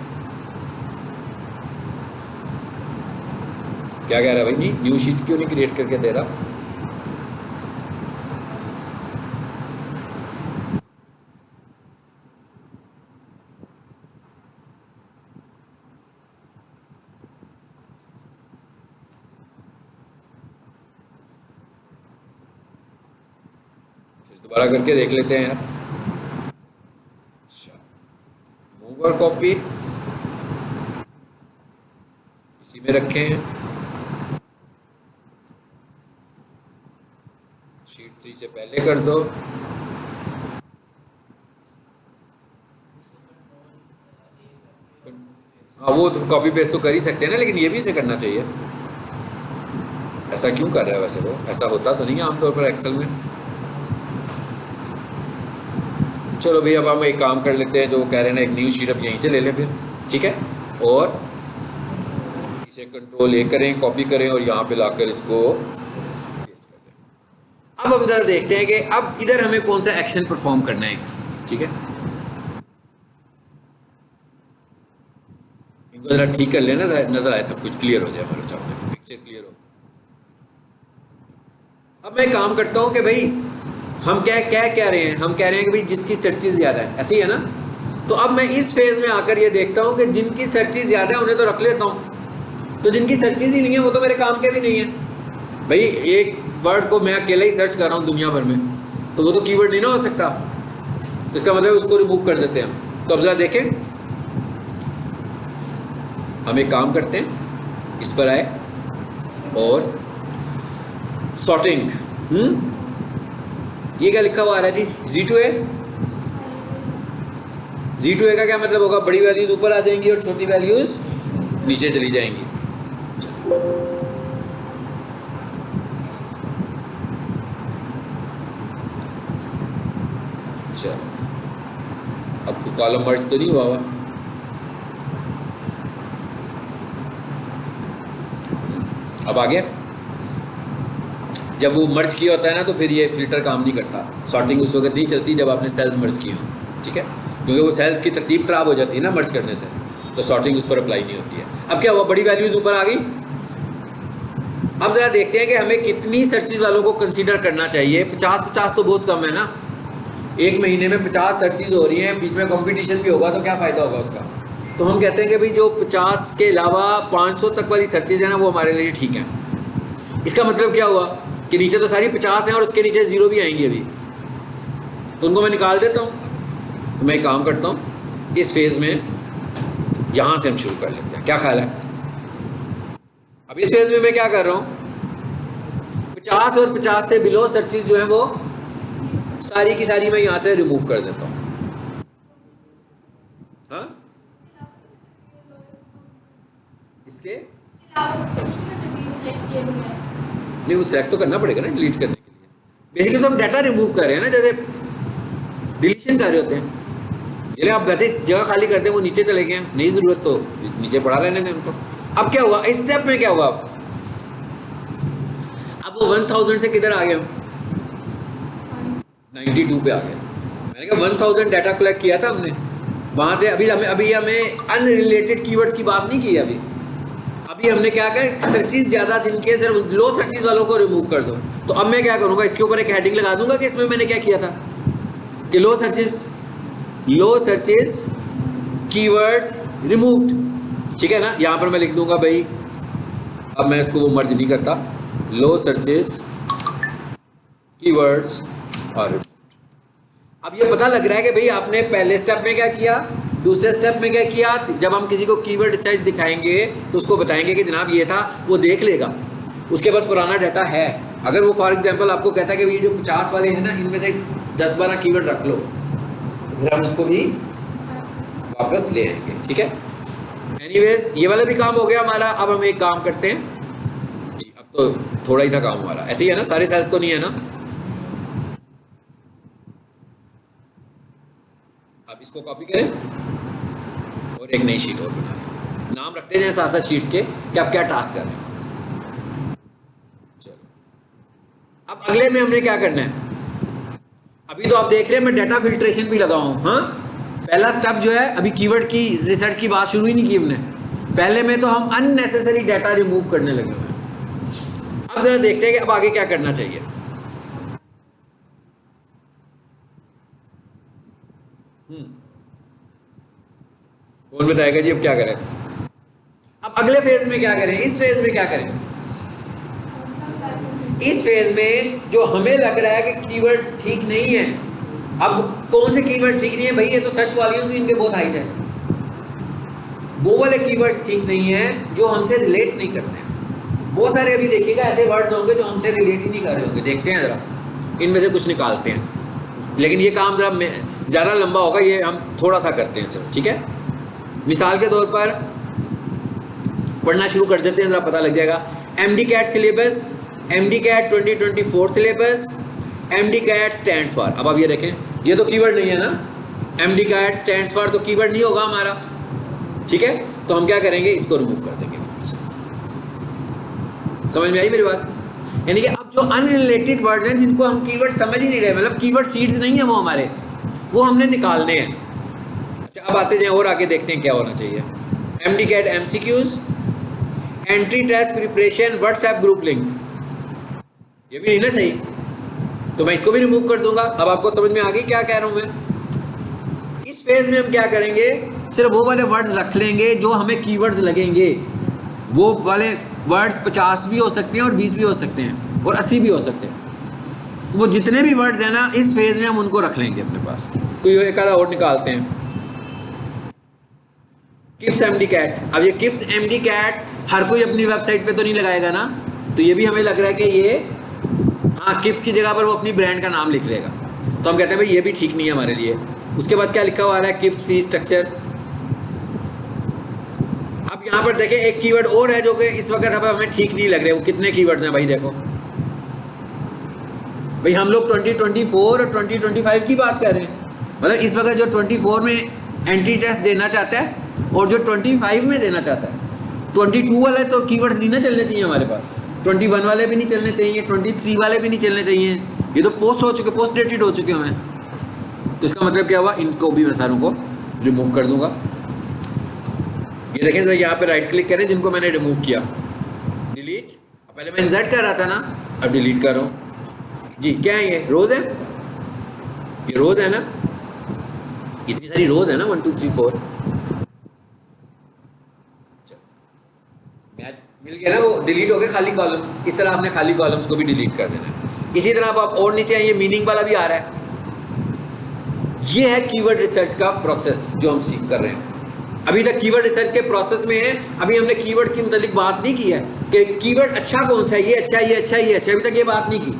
क्या कह रहा है भाई जी? न्यू शीट क्यों नहीं क्रिएट करके दे रहा? दोबारा करके देख लेते हैं यार। अच्छा, मूव और कॉपी इसी में रखे हैं, शीट 3 से पहले कर दो। हाँ, वो तो कॉपी पेस्ट तो कर ही सकते हैं ना, लेकिन ये भी इसे करना चाहिए। ऐसा क्यों कर रहा है वैसे? वो ऐसा होता तो नहीं है आमतौर पर एक्सेल में। चलो भैया, अब हम एक काम कर लेते हैं, जो कह रहे हैं ना एक न्यू शीट अब यहीं से ले लें फिर, ठीक है? और इसे कंट्रोल ए करें, कॉपी करें और यहाँ पे लाकर इसको पेस्ट कर दें। अब हम जरा देखते हैं कि अब इधर हमें कौन सा एक्शन परफॉर्म करना है, ठीक है? इनको जरा ठीक कर लेना, नजर आए सब कुछ क्लियर हो जाए हमारे सामने। से क्लियर हो। अब मैं काम करता हूं कि भाई हम क्या क्या कह रहे हैं, हम कह रहे हैं कि भाई जिसकी सर्चेज ज़्यादा है, ऐसी है ना। तो अब मैं इस फेज में आकर ये देखता हूं कि जिनकी सर्चेज ज़्यादा है उन्हें तो रख लेता हूं, तो जिनकी सर्चेज ही नहीं है वो तो मेरे काम के भी नहीं है। भाई एक वर्ड को मैं अकेला ही सर्च कर रहा हूँ दुनिया भर में, तो वो तो कीवर्ड नहीं ना हो सकता, तो इसका मतलब उसको रिमूव कर देते हैं। तो अब ज़रा देखें, हम एक काम करते हैं, इस पर आए और सॉर्टिंग, ये क्या लिखा हुआ आ रहा है जी, Z2A। Z2A का क्या मतलब होगा, बड़ी वैल्यूज ऊपर आ जाएंगी और छोटी वैल्यूज नीचे चली जाएंगी। अच्छा, अब को कॉलम मर्ज तो नहीं हुआ हुआ, अब आ गया। जब वो मर्ज किया होता है ना तो फिर ये फिल्टर काम नहीं करता, सॉर्टिंग उस वक्त नहीं चलती जब आपने सेल्स मर्ज की हो, ठीक है, क्योंकि वो सेल्स की तरतीब खराब हो जाती है ना मर्ज करने से, तो सॉर्टिंग उस पर अप्लाई नहीं होती है। अब क्या हुआ, बड़ी वैल्यूज ऊपर आ गई। अब ज़रा देखते हैं कि हमें कितनी सर्चेज वालों को कंसीडर करना चाहिए। 50 तो बहुत कम है ना, एक महीने में 50 सर्चेज हो रही हैं, बीच में कंपटीशन भी होगा तो क्या फ़ायदा होगा उसका। तो हम कहते हैं कि भाई जो 50 के अलावा 500 तक वाली सर्चेज है ना वो हमारे लिए ठीक है। इसका मतलब क्या हुआ कि नीचे तो सारी 50 हैं और उसके नीचे 0 भी आएंगी अभी, तो उनको मैं निकाल देता हूँ। तो मैं एक काम करता हूँ, इस फेज़ में यहाँ से हम शुरू कर लेते हैं, क्या ख्याल है। अब इस फेज़ में मैं क्या कर रहा हूँ, 50 और 50 से बिलो सर्चेज जो है वो सारी की सारी मैं यहाँ से रिमूव कर देता हूँ। हाँ, इसके नहीं, वो सेलेक्ट तो करना पड़ेगा ना डिलीट करने के लिए। बेसिकली तो हम डाटा रिमूव कर रहे हैं ना, जैसे डिलीशन कर रहे होते हैं। ये आप वैसे जगह खाली करते हैं, वो नीचे चले गए, नहीं ज़रूरत तो नीचे पड़ा रहने दें उनको। अब क्या हुआ, इस स्टेप में क्या हुआ, अब वो 1000 से किधर आ गए, 92 पे आ गए। मैंने कहा 1000 डाटा कलेक्ट किया था हमने, वहाँ से अभी हमें अनरिलेटेड कीवर्ड की बात नहीं की अभी हमने क्या कहा, सर्चेज ज़्यादा जिनके सिर्फ लो सर्चेज वालों को रिमूव कर दो। तो अब मैं क्या करूँगा, इसके ऊपर एक हेडिंग लगा दूंगा कि इसमें मैंने क्या किया था कि लो सर्चेज कीवर्ड्स रिमूव्ड, ठीक है ना। यहाँ पर मैं लिख दूंगा भाई, अब मैं इसको वो मर्ज नहीं करता, लो सर्चेज कीवर्ड्स और रिमूव्ड। अब ये पता लग रहा है कि भाई आपने पहले स्टेप में क्या किया, दूसरे स्टेप में क्या किया। जब हम किसी को कीवर्ड सर्च दिखाएंगे तो उसको बताएंगे कि जनाब ये था, वो देख लेगा, उसके पास पुराना डाटा है। अगर वो फॉर एग्जांपल आपको कहता है कि ये जो 50 वाले हैं ना, इनमें से 10-12 कीवर्ड रख लो, फिर हम उसको भी वापस ले आएंगे, ठीक है। एनीवेज ये वाला भी काम हो गया हमारा। अब हम एक काम करते हैं जी, अब तो थोड़ा ही था काम हमारा, ऐसे ही है ना, सारे सेल्स तो नहीं है ना। अब इसको कॉपी करें और एक नई शीट और बना लें, नाम रखते हैं साथ साथ शीट्स के कि आप क्या टास्क कर रहे हैं। चलो, अब अगले में हमने क्या करना है, अभी तो आप देख रहे हैं मैं डाटा फिल्ट्रेशन भी लगाऊं। हाँ, पहला स्टेप जो है, अभी कीवर्ड की रिसर्च की बात शुरू ही नहीं की हमने, पहले में तो हम अननेसेसरी डाटा रिमूव करने लगे हुए हैं। अब जरा देखते हैं कि अब आगे क्या करना चाहिए। कौन बताएगा जी अब क्या करें। अब अगले फेज में क्या करें, इस फेज में क्या करें, इस फेज में जो हमें लग रहा है कि कीवर्ड्स ठीक नहीं है। अब कौन से कीवर्ड्स ठीक नहीं है भाई, ये तो सर्च वाली होंगी, इनके बहुत हाइट है। वो वाले कीवर्ड्स ठीक नहीं है जो हमसे रिलेट नहीं करते हैं। बहुत सारे अभी देखिएगा ऐसे वर्ड्स होंगे जो हमसे रिलेट ही नहीं कर रहे होंगे। देखते हैं जरा, इनमें से कुछ निकालते हैं, लेकिन ये काम जरा ज़्यादा लंबा होगा, ये हम थोड़ा सा करते हैं सिर्फ, ठीक है। मिसाल के तौर पर पढ़ना शुरू कर देते हैं, जरा पता लग जाएगा। MD-CAT syllabus, MD-CAT 2024 syllabus, MD-CAT stands for. अब आप ये देखें, ये तो कीवर्ड नहीं है ना, MD-CAT स्टैंड्स फॉर तो कीवर्ड नहीं होगा हमारा, ठीक है। तो हम क्या करेंगे, इसको रिमूव कर देंगे। समझ में आई मेरी बात। यानी कि अब जो अनरिलेटेड वर्ड हैं जिनको हम कीवर्ड समझ ही नहीं रहे, मतलब कीवर्ड सीड्स नहीं है वो हमारे, वो हमने निकालने हैं। अच्छा, अब आते जाए और आगे देखते हैं क्या होना चाहिए। MD-CAT MCQs, entry test preparation WhatsApp group link, ये भी नहीं ना सही, तो मैं इसको भी रिमूव कर दूंगा। अब आपको समझ में आ गई क्या कह रहा हूं मैं। इस फेज में हम क्या करेंगे, सिर्फ वो वाले वर्ड्स रख लेंगे जो हमें कीवर्ड्स लगेंगे। वो वाले वर्ड्स 50 भी हो सकते हैं और 20 भी हो सकते हैं और 80 भी हो सकते हैं। तो वो जितने भी वर्ड्स हैं ना, इस फेज में हम उनको रख लेंगे अपने पास। कोई एक आधा और निकालते हैं, किप्स एमडी कैट। अब ये किप्स एमडी कैट हर कोई अपनी वेबसाइट पे तो नहीं लगाएगा ना, तो ये भी हमें लग रहा है कि ये, हाँ, किप्स की जगह पर वो अपनी ब्रांड का नाम लिख लेगा। तो हम कहते हैं भाई ये भी ठीक नहीं है हमारे लिए। उसके बाद क्या लिखा हुआ है, किप्स फी स्ट्रक्चर। अब यहाँ पर देखें एक कीवर्ड और है जो कि इस वक्त हमें ठीक नहीं लग रहे। वो कितने कीवर्ड्स हैं भाई, देखो भाई, हम लोग 2024 और 2025 की बात कर रहे हैं। मतलब इस वक्त जो 24 में एंट्री टेस्ट देना चाहता है और जो 25 में देना चाहता है, 22 वाले तो कीवर्ड्स नहीं ना चलने चाहिए हमारे पास, 21 वाले भी नहीं चलने चाहिए, 23 वाले भी नहीं चलने चाहिए। ये तो पोस्ट हो चुके, पोस्ट डेटेड हो चुके हैं। तो इसका मतलब क्या हुआ, इनको भी मैं सारों को रिमूव कर दूंगा। ये देखें सर, यहाँ पे राइट क्लिक करें जिनको मैंने रिमूव किया, डिलीट। पहले मैं इंसर्ट कर रहा था ना, अब डिलीट कर रहा हूँ जी। क्या है ये, रोज है, ये रोज है ना, इतनी सारी रोज है ना, 1 2 3 4 मिल गया ना, वो डिलीट हो गए खाली कॉलम। इस तरह आपने खाली कॉलम्स को भी डिलीट कर देना है। इसी तरह आप और नीचे ये मीनिंग वाला भी आ रहा है। ये है कीवर्ड रिसर्च का प्रोसेस जो हम सीख कर रहे हैं। अभी तक कीवर्ड रिसर्च के प्रोसेस में है, अभी हमने कीवर्ड की मुतालिक बात नहीं की है कि कीवर्ड अच्छा कौन सा है, ये अच्छा, ये अच्छा, ये अच्छा, अभी तक ये बात नहीं की।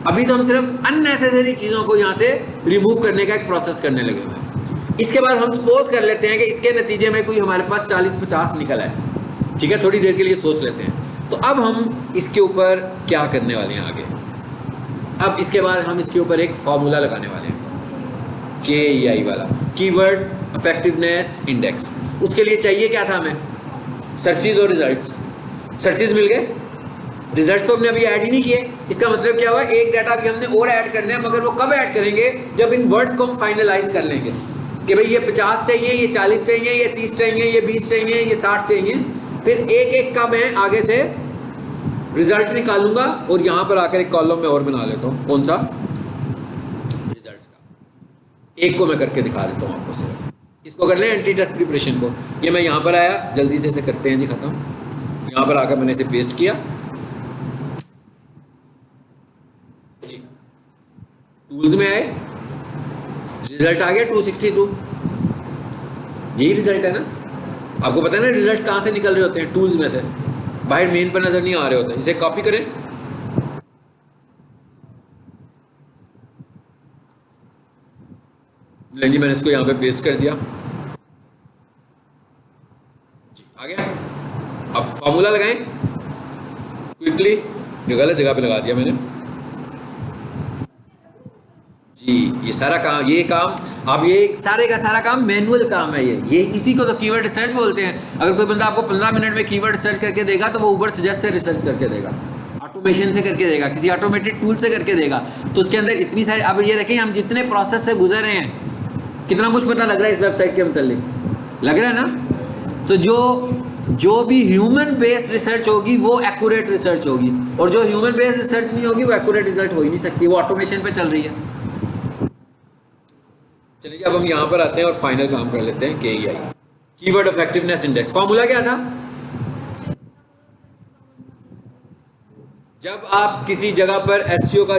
अभी तो हम सिर्फ अननेसेसरी चीज़ों को यहाँ से रिमूव करने का एक प्रोसेस करने लगे हुए हैं। इसके बाद हम सपोज कर लेते हैं कि इसके नतीजे में कोई हमारे पास 40-50 निकल आए, ठीक है, थोड़ी देर के लिए सोच लेते हैं। तो अब हम इसके ऊपर क्या करने वाले हैं आगे। अब इसके बाद हम इसके ऊपर एक फॉर्मूला लगाने वाले हैं, KEI वाला, कीवर्ड इफेक्टिवनेस इंडेक्स। उसके लिए चाहिए क्या था हमें, सर्चेज और रिजल्ट्स। सर्चेज मिल गए, रिजल्ट तो हमने अभी ऐड ही नहीं किए। इसका मतलब क्या हुआ, एक डाटा भी हमने और ऐड करना है, मगर वो कब ऐड करेंगे, जब इन वर्ड्स को हम फाइनलाइज कर लेंगे कि भाई ये 50 चाहिए, ये 40 चाहिए, ये 30 चाहिए, ये 20 चाहिए, ये 60 चाहिए। फिर एक एक का मैं आगे से रिजल्ट निकालूंगा और यहाँ पर आकर एक कॉलम में और बना लेता हूँ, कौन सा, रिजल्ट्स का। एक को मैं करके दिखा देता हूँ आपको सिर्फ। इसको कर लें एंट्री टेस्ट प्रिपरेशन को। ये मैं यहाँ पर आया, जल्दी से इसे करते हैं जी ख़त्म। यहाँ पर आकर मैंने इसे पेस्ट किया जी, टूल्स में आए, रिजल्ट आ गया 262। यही रिजल्ट है ना, आपको पता है ना रिजल्ट कहाँ से निकल रहे होते हैं, टूल्स में से, बाहर मेन पर नजर नहीं आ रहे होते। इसे कॉपी करें, लें जी, मैंने इसको यहाँ पे पेस्ट कर दिया जी, आ गया। अब फॉर्मूला लगाएं क्विकली, ये गलत जगह पे लगा दिया मैंने जी। ये सारा काम, ये काम, अब ये सारे का सारा काम मैनुअल काम है। ये इसी को तो कीवर्ड रिसर्च बोलते हैं। अगर कोई बंदा आपको 15 मिनट में कीवर्ड रिसर्च करके देगा तो वो ऊबर सजेस्ट से रिसर्च करके देगा, ऑटोमेशन से करके देगा, किसी ऑटोमेटेड टूल से करके देगा। तो उसके अंदर इतनी सारी, अब ये देखें हम जितने प्रोसेस से गुजर रहे हैं, कितना कुछ पता लग रहा है इस वेबसाइट के मतलब, लग रहा है ना। तो जो भी ह्यूमन बेस्ड रिसर्च होगी वो एक्यूरेट रिसर्च होगी, और जो ह्यूमन बेस्ड रिसर्च नहीं होगी वो एक्यूरेट रिजल्ट हो ही नहीं सकती, वो ऑटोमेशन पे चल रही है। चलिए अब हम यहाँ पर आते हैं और फाइनल काम कर लेते हैं, KEI, keyword effectiveness index. Formula क्या था, जब आप किसी जगह पर SEO का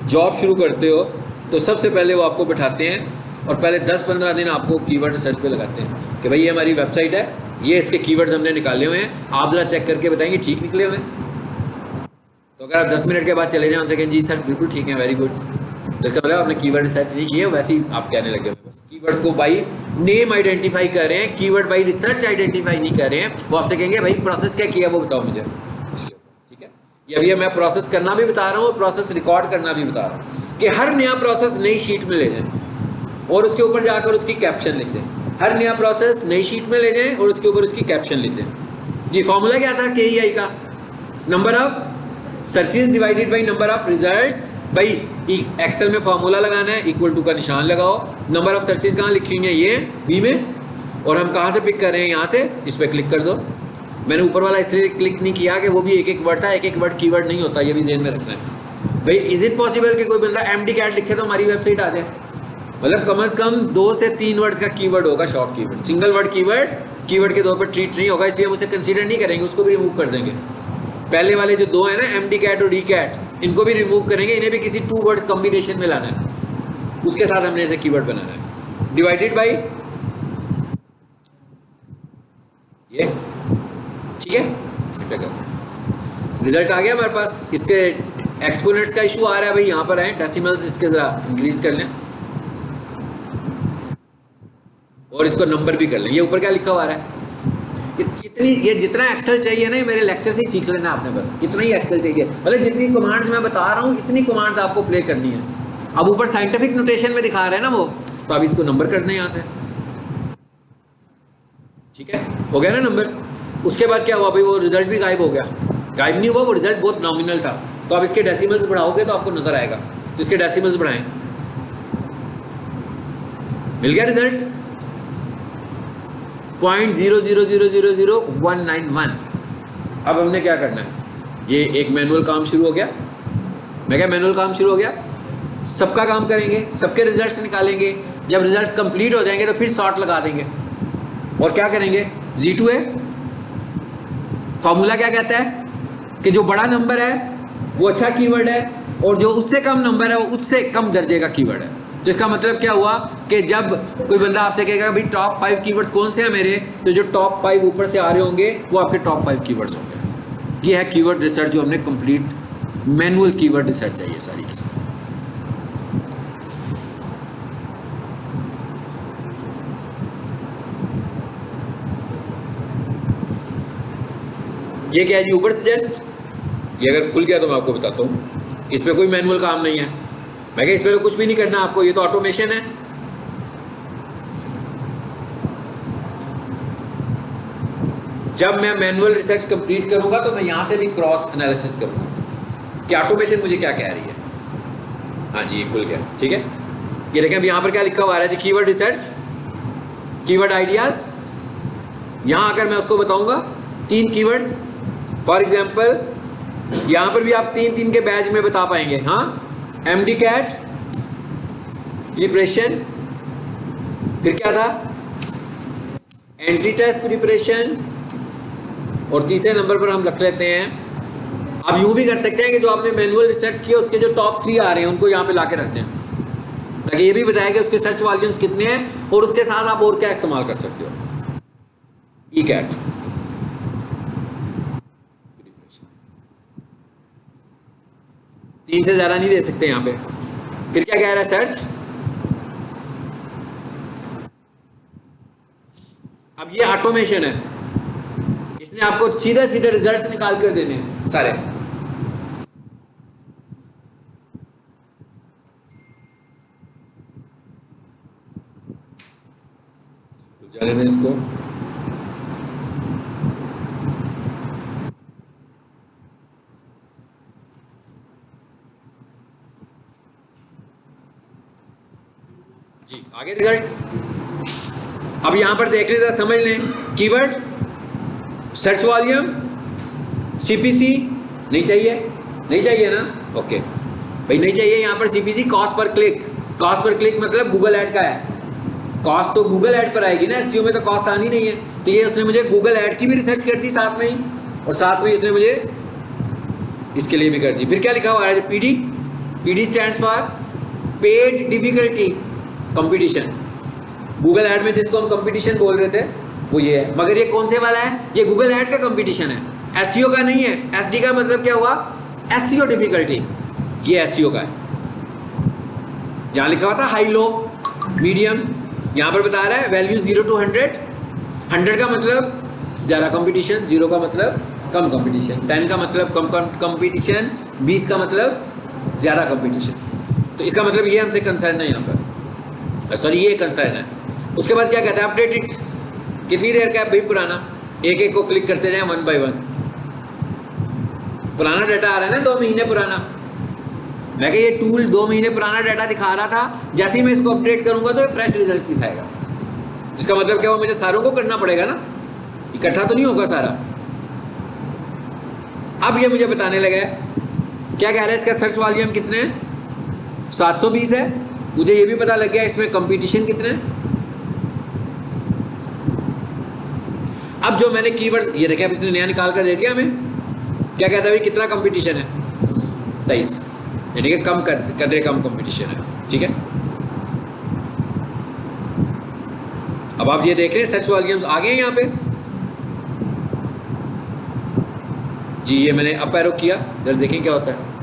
जॉब शुरू करते हो तो सबसे पहले वो आपको बैठाते हैं और पहले 10-15 दिन आपको कीवर्ड रिसर्च पे लगाते हैं कि भाई ये हमारी वेबसाइट है, ये इसके कीवर्ड्स हमने निकाले हुए हैं, आप जरा चेक करके बताएंगे ठीक निकले हुए। तो अगर आप 10 मिनट के बाद चले जाए उनसे कहें जी सर बिल्कुल ठीक है, वेरी गुड, तो इसका मतलब आपने कीवर्ड रिसर्च नहीं किए, वैसे ही आप कहने लगे हुए। बस कीवर्ड्स को बाई नेम आइडेंटिफाई कर रहे हैं, कीवर्ड बाई रिसर्च आइडेंटिफाई नहीं कर रहे हैं। वो आपसे कहेंगे भाई प्रोसेस क्या किया वो बताओ मुझे, ठीक है। ये अभी मैं प्रोसेस करना भी बता रहा हूँ, प्रोसेस रिकॉर्ड करना भी बता रहा हूँ कि हर नया प्रोसेस नई शीट में ले जाएं और उसके ऊपर जाकर उसकी कैप्शन लिख दें। हर नया प्रोसेस नई शीट में ले जाएं और उसके ऊपर उसकी कैप्शन लिख दें जी। फॉर्मूला क्या था KEI का, number of searches divided by number of results. भाई एक्सेल में फॉर्मूला लगाना है, इक्वल टू का निशान लगाओ, नंबर ऑफ सर्चेज कहाँ लिखी हुई है, ये B में, और हम कहाँ से पिक कर रहे हैं, यहाँ से, इस पर क्लिक कर दो। मैंने ऊपर वाला इसलिए क्लिक नहीं किया कि वो भी एक एक वर्ड था, एक एक वर्ड कीवर्ड नहीं होता, ये भी ध्यान में रखना है भाई। इज इट पॉसिबल कि कोई बंदा MD-CAT लिखे तो हमारी वेबसाइट आ जाए? मतलब कम से कम 2 से 3 वर्ड्स का कीवर्ड होगा, short keyword, single word keyword के तौर पर ट्रीट नहीं होगा, इसलिए हम उसे कंसीडर नहीं करेंगे, उसको भी रिमूव कर देंगे। पहले वाले जो 2 है ना, MD-CAT और D-CAT, इनको भी रिमूव करेंगे, इन्हें भी किसी 2 वर्ड्स कॉम्बिनेशन में लाना है, उसके साथ हमने इसे कीवर्ड बनाना है। डिवाइडेड बाई ये, ठीक है, रिजल्ट आ गया हमारे पास। इसके एक्सपोनेंट्स का इशू आ रहा है भाई, यहाँ पर है डेसिमल्स, इसके जरा इंक्रीज कर लें और इसको नंबर भी कर लें। ये ऊपर क्या लिखा हुआ है, इतनी, ये जितना एक्सेल चाहिए ना, मेरे लेक्चर से ही सीख लेना आपने, बस इतना ही एक्सेल चाहिए। मतलब जितनी कमांड्स मैं बता रहा हूँ इतनी कमांड्स आपको प्ले करनी है। अब ऊपर साइंटिफिक नोटेशन में दिखा रहे हैं ना वो, तो अब इसको नंबर कर दें यहाँ से, ठीक है, हो गया ना नंबर। उसके बाद क्या हुआ भाई, वो रिजल्ट भी गायब हो गया। गायब नहीं हुआ, वो रिजल्ट बहुत नॉमिनल था। तो अब इसके डेसिमल्स बढ़ाओगे तो आपको नजर आएगा, जिसके डेसिमल्स बढ़ाएं, मिल गया रिजल्ट 0.0000191। अब हमने क्या करना है, ये एक मैनुअल काम शुरू हो गया। मैं क्या मैनुअल काम शुरू हो गया, सबका काम करेंगे, सबके रिजल्ट्स निकालेंगे। जब रिजल्ट्स कंप्लीट हो जाएंगे तो फिर सॉर्ट लगा देंगे और क्या करेंगे, G2 है। फॉर्मूला क्या कहता है कि जो बड़ा नंबर है वो अच्छा कीवर्ड है और जो उससे कम नंबर है वो उससे कम दर्जे का कीवर्ड है। तो इसका मतलब क्या हुआ कि जब कोई बंदा आपसे कहेगा भाई टॉप 5 कीवर्ड्स कौन से हैं मेरे, तो जो टॉप 5 ऊपर से आ रहे होंगे वो आपके टॉप 5 कीवर्ड्स होंगे। ये है कीवर्ड रिसर्च जो हमने कंप्लीट मैनुअल कीवर्ड रिसर्च है ये सारी की सारी। ये क्या है जी, ऊबर सजेस्ट। ये अगर खुल गया तो मैं आपको बताता हूँ, इसमें कोई मैनुअल काम नहीं है। मैं क्या इसमें कुछ भी नहीं करना आपको, ये तो ऑटोमेशन है। जब मैं मैनुअल रिसर्च कंप्लीट करूंगा तो मैं यहां से भी क्रॉस एनालिसिस करूंगा कि ऑटोमेशन मुझे क्या कह रही है। हाँ जी, ये खुल गया, ठीक है। ये देखें अब यहाँ पर क्या लिखा हुआ है जी, कीवर्ड रिसर्च, कीवर्ड आइडियाज। यहां आकर मैं उसको बताऊंगा 3 कीवर्ड्स। फॉर एग्जाम्पल यहां पर भी आप 3-3 के बैच में बता पाएंगे। हाँ, MD-CAT प्रिपरेशन, फिर क्या था, एंट्री टेस्ट प्रिपरेशन, और तीसरे नंबर पर हम रख लेते हैं। आप यूं भी कर सकते हैं कि जो आपने मैनुअल रिसर्च किया उसके जो टॉप 3 आ रहे हैं उनको यहाँ पे ला के रख दें, ताकि ये भी बताया कि उसके सर्च वॉल्यूम्स कितने हैं और उसके साथ आप और क्या इस्तेमाल कर सकते हो। E-CAT 3 से ज़्यादा नहीं दे सकते यहाँ पे। फिर क्या कह रहा है, सर्च। अब ये ऑटोमेशन है, इसने आपको सीधे सीधे रिजल्ट्स निकाल कर देने सारे। जाने दें इसको। जी, आगे रिजल्ट्स। अब यहां पर देख लें, समझ लें, कीवर्ड, सर्च वॉल्यूम, CPC नहीं चाहिए, नहीं चाहिए ना, ओके भाई नहीं चाहिए। यहाँ पर CPC, cost per click. Cost per click मतलब गूगल ऐड का है, कॉस्ट तो गूगल ऐड पर आएगी ना, SEO में तो कॉस्ट आनी नहीं है। तो ये उसने मुझे गूगल ऐड की भी रिसर्च कर दी साथ में ही, और साथ में इसने मुझे इसके लिए भी कर दी। फिर क्या लिखा हुआ है, PD stands for paid difficulty competition. Google add में जिसको हम कंपटीशन बोल रहे थे वो ये है, मगर ये कौन से वाला है, ये गूगल ऐड का कंपटीशन है, SEO का नहीं है। SD का मतलब क्या हुआ, SEO डिफिकल्टी, ये SEO का है। यहाँ लिखा हुआ था हाई लो मीडियम, यहाँ पर बता रहा है वैल्यू 0 to 100। 100 का मतलब ज़्यादा कंपटीशन, 0 का मतलब कम कंपटीशन, 10 का मतलब कम कंपटीशन, 20 का मतलब ज़्यादा कंपटीशन। तो इसका मतलब ये हमसे कंसर्न है यहाँ पर, सॉरी ये कंसर्न है। उसके बाद क्या कहता है, अपडेटेड, कितनी देर का है भाई पुराना, एक एक को क्लिक करते जाएं 1 by 1। पुराना डाटा आ रहा है ना, 2 महीने पुराना। मैं क्या ये टूल 2 महीने पुराना डाटा दिखा रहा था, जैसे ही मैं इसको अपडेट करूंगा तो ये फ्रेश रिजल्ट्स दिखाएगा। जिसका मतलब क्या, वो मुझे सारों को करना पड़ेगा ना, इकट्ठा तो नहीं होगा सारा। अब ये मुझे बताने लगा है, क्या कह रहा है, इसका सर्च वॉल्यूम कितने हैं, 720 है। मुझे ये भी पता लग गया इसमें कंपटीशन कितने हैं। अब जो मैंने कीवर्ड ये देखा, इसने नया निकाल कर दे दिया हमें, क्या कहता है भाई कितना कंपटीशन है, 23, यानी कि कम कदरे कम कंपटीशन है। ठीक है, अब आप ये देख रहे हैं सर्च वॉल्यूम्स आ गए हैं यहाँ पे जी। ये मैंने अप एरो किया, जरा देखें क्या होता है।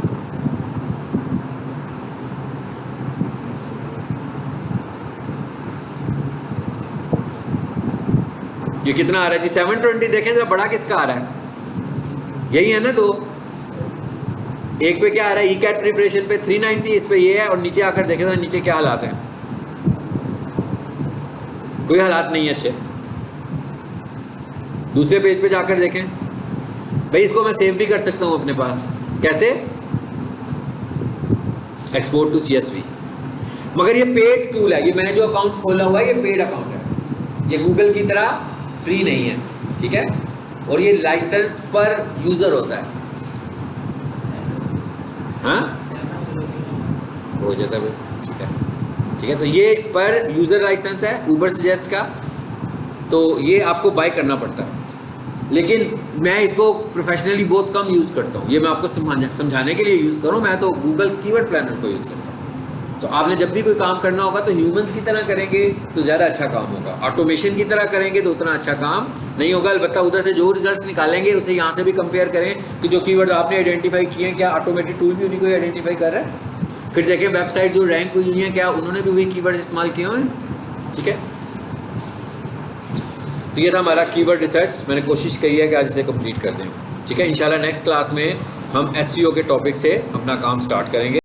ये कितना आ रहा है जी, 720। देखें जरा बड़ा किसका आ रहा है, यही है ना। तो एक पे क्या आ रहा है, ई कैट प्रिपरेशन पे 390, इस पे ये है, और नीचे आकर देखें जरा नीचे क्या हालात हैं। कोई हालात नहीं है अच्छे। दूसरे पेज पे जाकर देखें भाई, इसको मैं सेव भी कर सकता हूं अपने पास, कैसे, एक्सपोर्ट टू CSV। मगर ये पेड टूल है, ये मैंने जो अकाउंट खोला हुआ है ये पेड अकाउंट है, ये गूगल की तरह फ्री नहीं है। ठीक है, और ये लाइसेंस पर यूजर होता है। हाँ हो जाता है, ठीक है ठीक है। तो ये पर यूजर लाइसेंस है ऊबर सजेस्ट का, तो ये आपको बाय करना पड़ता है। लेकिन मैं इसको प्रोफेशनली बहुत कम यूज़ करता हूँ, ये मैं आपको समझाने के लिए यूज़ करूँ। मैं तो गूगल कीवर्ड प्लानर को यूज़ करता हूँ। तो आपने जब भी कोई काम करना होगा तो ह्यूमंस की तरह करेंगे तो ज़्यादा अच्छा काम होगा, ऑटोमेशन की तरह करेंगे तो उतना अच्छा काम नहीं होगा। अलबत्ता उधर से जो रिजल्ट्स निकालेंगे उसे यहाँ से भी कंपेयर करें कि जो कीवर्ड आपने आइडेंटिफाई किए हैं क्या ऑटोमेटेड टूल भी उन्हीं को आइडेंटिफाई कर रहा है। फिर देखें वेबसाइट जो रैंक हुई है क्या उन्होंने भी वही कीवर्ड इस्तेमाल किए हुए हैं। ठीक है, तो ये था हमारा कीवर्ड रिसर्च। मैंने कोशिश की है कि आज इसे कंप्लीट कर दें। ठीक है, इंशाल्लाह नेक्स्ट क्लास में हम SEO के टॉपिक से अपना काम स्टार्ट करेंगे।